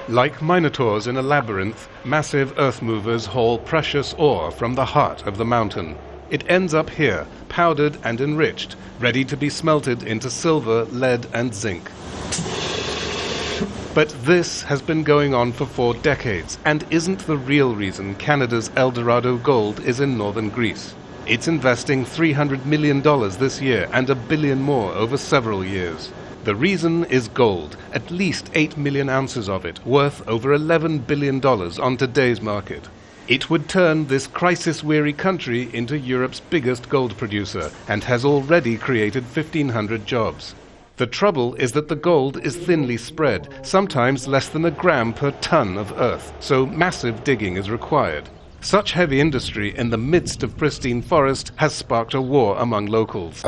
Like minotaurs in a labyrinth, massive earth movers haul precious ore from the heart of the mountain. It ends up here, powdered and enriched, ready to be smelted into silver, lead and zinc. But this has been going on for 4 decades and isn't the real reason Canada's El Dorado gold is in northern Greece. It's investing $300 million this year and $1 billion more over several years. The reason is gold, at least 8 million ounces of it, worth over $11 billion on today's market. It would turn this crisis-weary country into Europe's biggest gold producer and has already created 1,500 jobs. The trouble is that the gold is thinly spread, sometimes less than a gram per ton of earth, so massive digging is required. Such heavy industry in the midst of pristine forest has sparked a war among locals.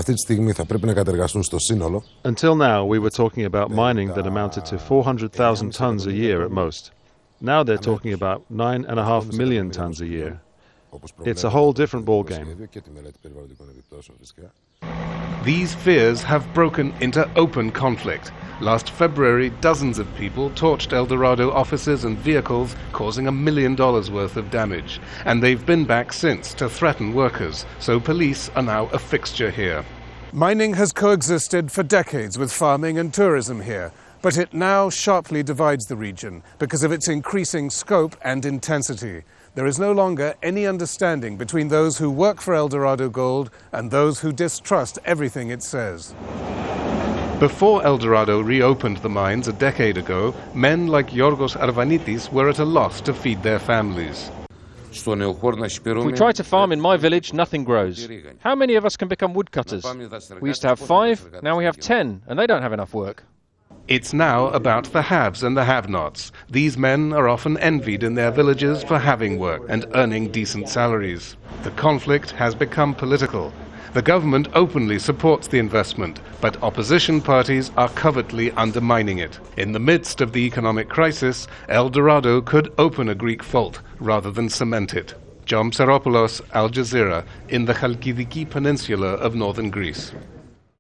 Until now, we were talking about mining that amounted to 400,000 tons a year at most. Now they're talking about 9.5 million tons a year. It's a whole different ballgame. These fears have broken into open conflict. Last February, dozens of people torched El Dorado offices and vehicles, causing $1 million worth of damage. And they've been back since to threaten workers, so police are now a fixture here. Mining has coexisted for decades with farming and tourism here, but it now sharply divides the region because of its increasing scope and intensity. There is no longer any understanding between those who work for El Dorado Gold and those who distrust everything it says. Before El Dorado reopened the mines a decade ago, men like Yorgos Arvanitis were at a loss to feed their families. If we try to farm in my village, nothing grows. How many of us can become woodcutters? We used to have 5, now we have 10, and they don't have enough work. It's now about the haves and the have-nots. These men are often envied in their villages for having work and earning decent salaries. The conflict has become political. The government openly supports the investment, but opposition parties are covertly undermining it. In the midst of the economic crisis, El Dorado could open a Greek fault rather than cement it. Psaropoulos, Al Jazeera, in the Chalkidiki Peninsula of northern Greece.